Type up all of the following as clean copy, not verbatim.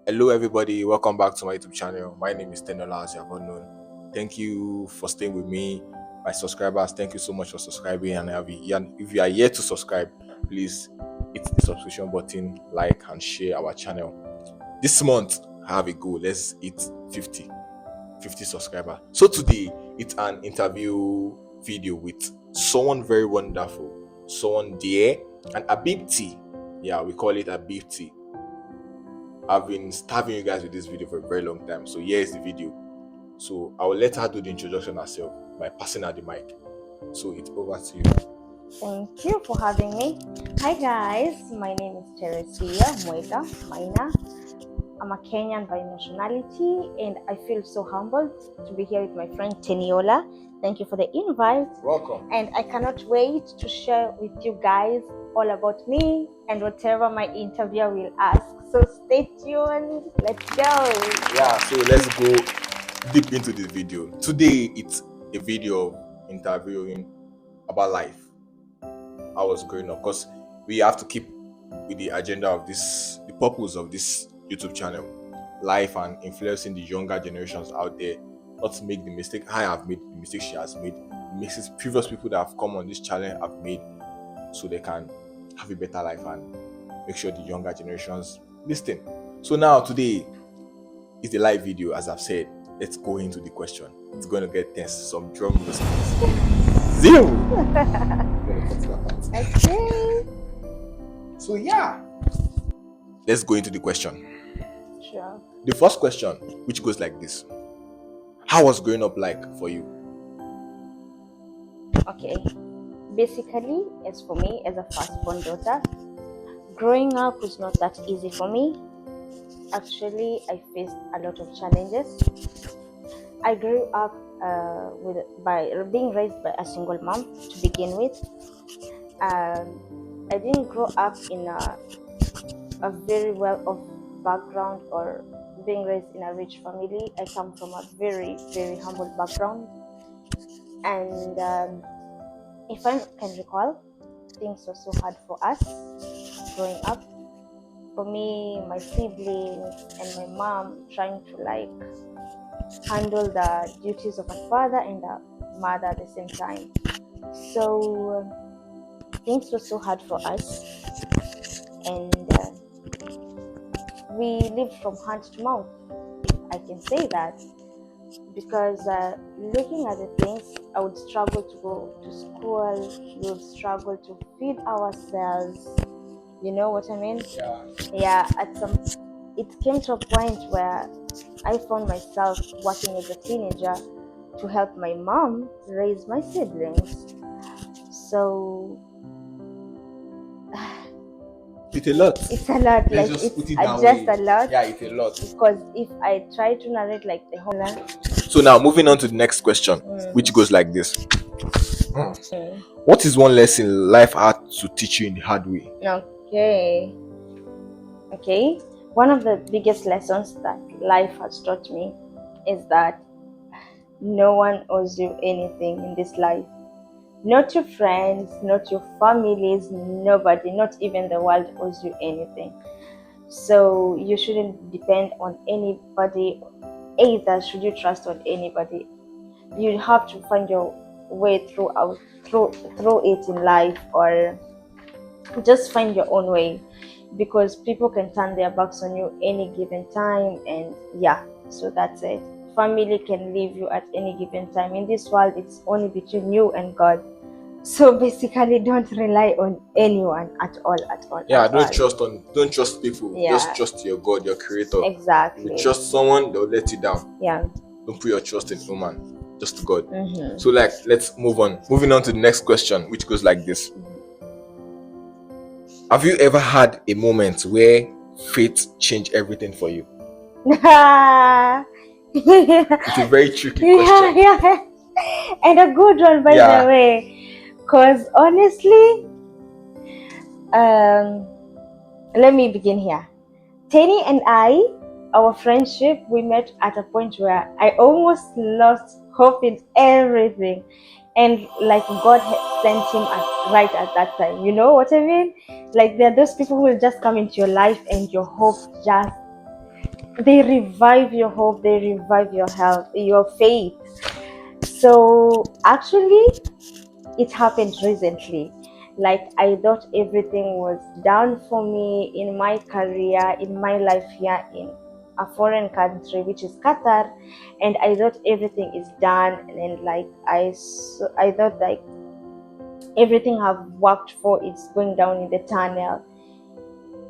Hello, everybody. Welcome back to my YouTube channel. My name is Teni, as you have all known. Thank you for staying with me. My subscribers, thank you so much for subscribing. And if you are yet to subscribe, please hit the subscription button, like, and share our channel. This month, I have a goal. Let's hit 50 subscribers. So today, it's an interview video with someone very wonderful, someone dear, and a big T. Yeah, we call it a big T. I've been starving you guys with this video for a very long time. So here is the video. So I will let her do the introduction herself by passing her the mic. So it's over to you. Thank you for having me. Hi guys, my name is Teresia Mwega Maina. I'm a Kenyan by nationality and I feel so humbled to be here with my friend Teniola. Thank you for the invite. Welcome. And I cannot wait to share with you guys all about me and whatever my interviewer will ask. So stay tuned. Let's go. Yeah, so let's go deep into this video. Today it's a video of interviewing about life. I was growing up because we have to keep with the agenda of this, the purpose of this YouTube channel, life and influencing the younger generations out there, not to make the mistake I have made, the mistake she has made, the mistakes previous people that have come on this channel have made, so they can have a better life and make sure the younger generations listen. So now today is the live video, as I've said. Let's go into the question. It's going to get tense. Some drum rolls. Zero. Okay. So yeah, let's go into the question. Sure. The first question, which goes like this: how was growing up like for you? Okay. Basically, as for me, as a firstborn daughter, growing up was not that easy for me. Actually, I faced a lot of challenges. I grew up by being raised by a single mom to begin with. I didn't grow up in a very well-off background or being raised in a rich family. I come from a very, very humble background. And if I can recall, things were so hard for us growing up. For me, my siblings and my mom trying to handle the duties of a father and a mother at the same time. So things were so hard for us, and we lived from hand to mouth, if I can say that, because looking at the things, I would struggle to go to school, we would struggle to feed ourselves, you know what I mean? Yeah, it came to a point where I found myself working as a teenager to help my mom raise my siblings. So It's a lot. it's a lot. Let's Like just put it it's that just way. a lot. Yeah, it's a lot. Because if I try to narrate like the whole land. So now moving on to the next question, which goes like this: what is one lesson life had to teach you in the hard way? Okay. One of the biggest lessons that life has taught me is that no one owes you anything in this life. Not your friends, not your families, nobody, not even the world owes you anything. So you shouldn't depend on anybody, either should you trust on anybody. You have to find your way through it in life, or just find your own way, because people can turn their backs on you any given time. And yeah, so that's it. Family can leave you at any given time. In this world, it's only between you and God. So basically, don't rely on anyone at all. Yeah, at all. don't trust people. Yeah. Just trust your God, your creator. Exactly. If you trust someone, they'll let you down. Yeah. Don't put your trust in human, just God. Mm-hmm. So let's move on. Moving on to the next question, which goes like this: have you ever had a moment where faith changed everything for you? It's a very tricky question. Yeah. And a good one, by the way. Because honestly, let me begin here. Teni and I, our friendship, we met at a point where I almost lost hope in everything. And like God had sent him right at that time. You know what I mean? Like there are those people who will just come into your life and your hope just they revive your hope, they revive your health, your faith. So actually, it happened recently. Like, I thought everything was done for me in my career, in my life here in a foreign country, which is Qatar, and I thought everything is done, and then like I thought like everything have worked for, it's going down in the tunnel.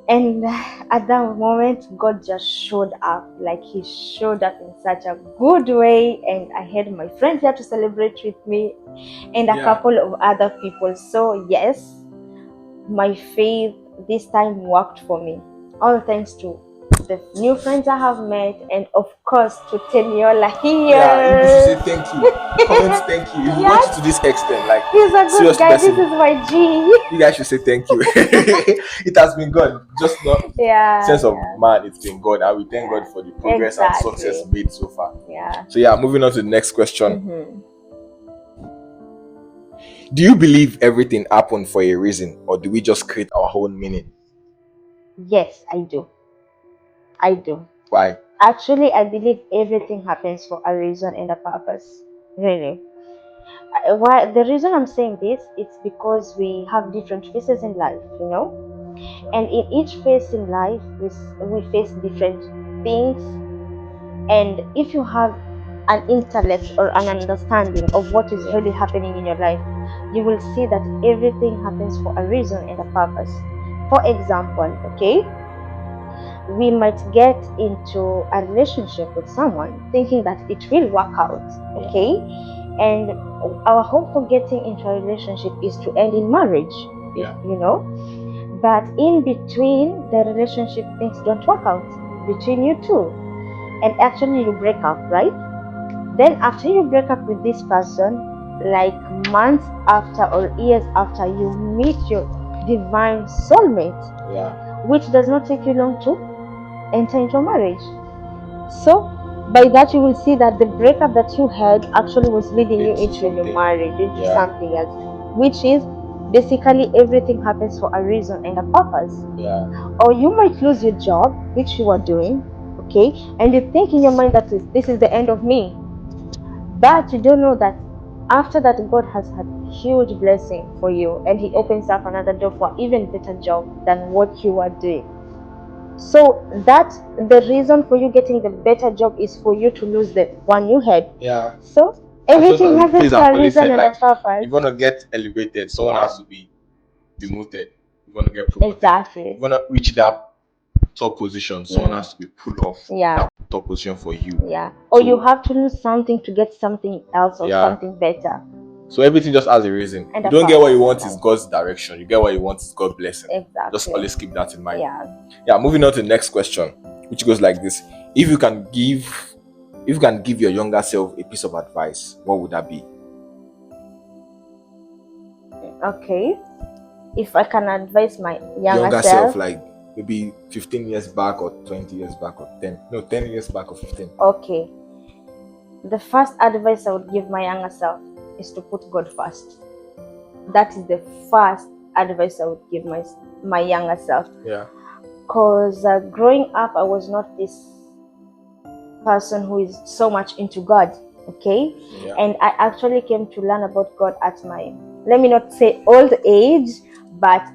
And at that moment, God just showed up. Like, He showed up in such a good way. And I had my friend here to celebrate with me and a couple of other people. So, yes, my faith this time worked for me. All thanks to the new friends I have met, and of course to Teniola here. Yeah, you should say thank you. Comment thank you. If you watch it to this extent, like, He's a good seriously, guy. person, This is my G. you guys should say thank you. It has been God, just not Yeah. sense of man. It's been God, and we thank God for the progress and success made so far. Yeah. So yeah, moving on to the next question. Mm-hmm. Do you believe everything happened for a reason, or do we just create our own meaning? Yes, I do. I do. Why? Actually, I believe everything happens for a reason and a purpose. Really. Why? The reason I'm saying this, it's because we have different phases in life, and in each phase in life, we face different things. And if you have an intellect or an understanding of what is really happening in your life, you will see that everything happens for a reason and a purpose. For example, okay, we might get into a relationship with someone thinking that it will work out, okay, and our hope for getting into a relationship is to end in marriage, but in between the relationship, things don't work out between you two, and actually you break up, right? Then after you break up with this person, like months after or years after, you meet your divine soulmate, which does not take you long to enter into marriage. So by that you will see that the breakup that you had actually was leading you into your marriage, into something else, which is basically everything happens for a reason and a purpose. Or you might lose your job, which you are doing, okay, and you think in your mind that this is the end of me, but you don't know that after that God has had huge blessing for you, and He opens up another door for even better job than what you are doing. So that the reason for you getting the better job is for you to lose the one you had. Yeah. So everything happens for a reason and a purpose. If you want to get elevated, someone has to be demoted. You want to get promoted. Exactly. You want to reach that top position, someone has to be pulled off that top position for you. Yeah. Or you have to lose something to get something else or something better. So everything just has a reason. And you don't get what you want is God's direction. You get what you want is God's blessing. Exactly. Just always keep that in mind. Yeah. Moving on to the next question, which goes like this: If you can give your younger self a piece of advice, what would that be? Okay. If I can advise my younger self, like maybe 15 years back or 20 years back or 10 years back or 15. Okay. The first advice I would give my younger self is to put God first. That is the first advice I would give my younger self. Yeah. Because growing up, I was not this person who is so much into God, okay? Yeah. And I actually came to learn about God at my, let me not say old age, but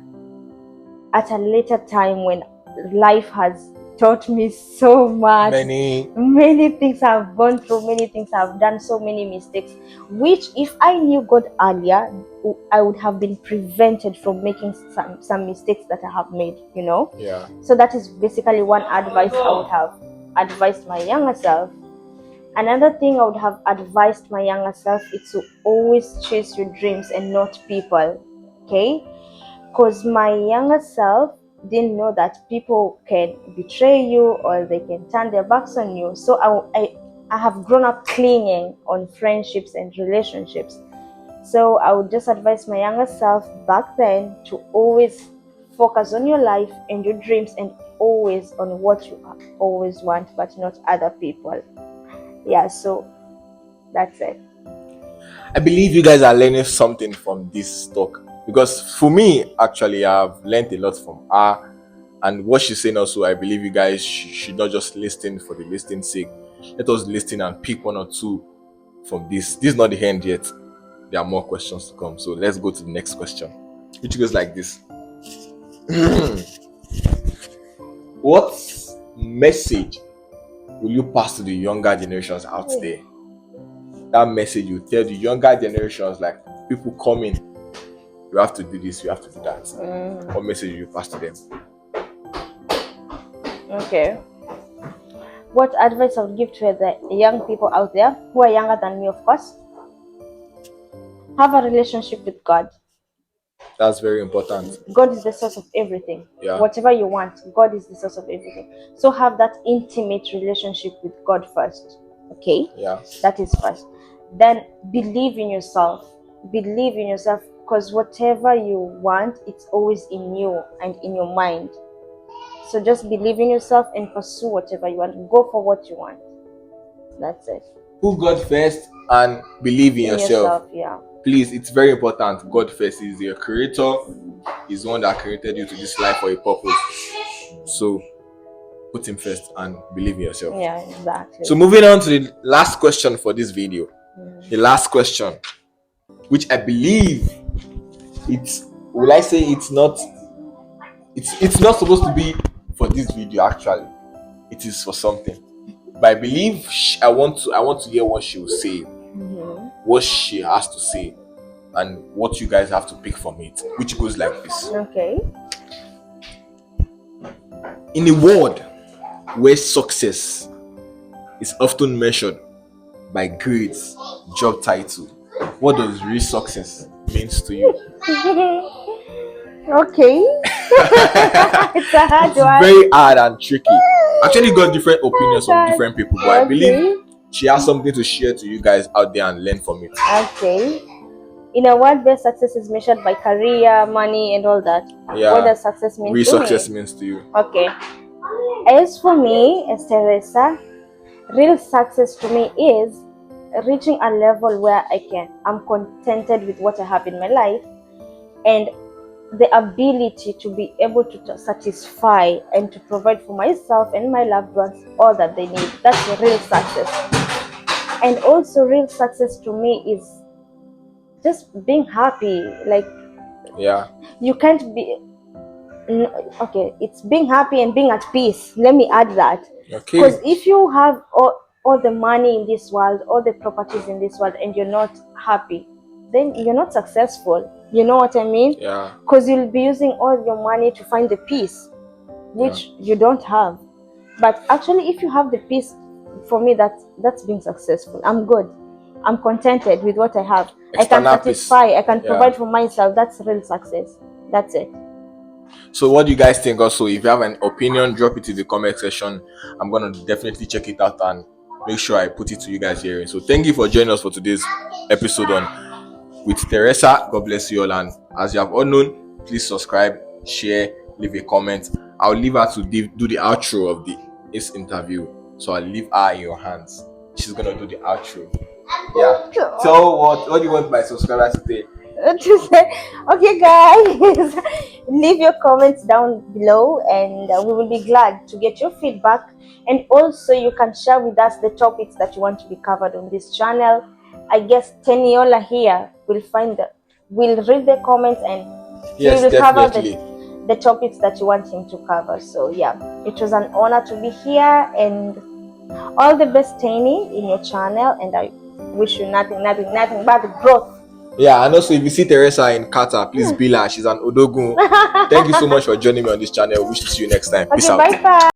at a later time when life has taught me so much. Many things I've gone through, many things I've done, so many mistakes, which if I knew God earlier, I would have been prevented from making some mistakes that I have made, Yeah. So that is basically one advice I would have advised my younger self. Another thing I would have advised my younger self is to always chase your dreams and not people, okay? Because my younger self didn't know that people can betray you or they can turn their backs on you. So I have grown up clinging on friendships and relationships. So I would just advise my younger self back then to always focus on your life and your dreams, and always on what you always want, but not other people. Yeah, so that's it. I believe you guys are learning something from this talk, because for me, actually, I've learned a lot from her, And what she's saying also, I believe you guys should not just listen for the listening's sake. Let us listen and pick one or two from this. This is not the end yet. There are more questions to come. So let's go to the next question, which goes like this. What message will you pass to the younger generations out there? That message you tell the younger generations, like people coming, you have to do this, you have to do that. What message will you pass to them? Okay. What advice I would give to the young people out there who are younger than me, of course? Have a relationship with God. That's very important. God is the source of everything. Yeah. Whatever you want, God is the source of everything. So have that intimate relationship with God first. Okay? Yeah. That is first. Then believe in yourself. Believe in yourself, because whatever you want, it's always in you and in your mind. So just believe in yourself and pursue whatever you want. Go for what you want. That's it. Put God first and believe in yourself. Yeah. Please, it's very important. God first is your creator. He's the one that created you to this life for a purpose. So put him first and believe in yourself. Yeah, exactly. So moving on to the last question for this video. The last question, which I believe it's not supposed to be for this video. Actually, it is for something, but I believe I want to hear what she will say, what she has to say, and what you guys have to pick from it, which goes like this. Okay. In a world where success is often measured by grades, job title, what does real success means to you? Okay. It's a hard one. Very hard and tricky. Actually got different opinions from different people, but I believe she has something to share to you guys out there and learn from it. Okay. In a world where success is measured by career, money, and all that, Yeah. what does success mean Real to success me? means to you. Okay. As for me, as Teresa, real success to me is reaching a level where I'm contented with what I have in my life, and the ability to be able to satisfy and to provide for myself and my loved ones all that they need. That's the real success. And also real success to me is just being happy. Like, yeah, you can't be okay, it's being happy and being at peace. Let me add that. Okay. Because if you have all the money in this world, all the properties in this world, and you're not happy, then you're not successful. You know what I mean? Yeah. Because you'll be using all your money to find the peace, which you don't have. But actually, if you have the peace, for me, that's being successful. I'm good. I'm contented with what I have. I can satisfy. I can provide for myself. That's real success. That's it. So what do you guys think? Also, if you have an opinion, drop it in the comment section. I'm gonna definitely check it out and make sure I put it to you guys here. So thank you for joining us for today's episode on with Teresa. God bless you all, and as you have all known, please subscribe, share, leave a comment. I'll leave her to do the outro of this interview. So I'll leave her in your hands. She's gonna do the outro. Yeah. So what do you want my subscribers to say? Okay, guys, leave your comments down below, and we will be glad to get your feedback. And also, you can share with us the topics that you want to be covered on this channel. I guess Teniola here will read the comments, and he will cover the topics that you want him to cover. So yeah, it was an honor to be here, and all the best, Teni, in your channel, and I wish you nothing but growth. Yeah, and also if you see Teresa in Qatar, please be her. She's an Odogun. Thank you so much for joining me on this channel. Wish to see you next time. Peace out. Bye.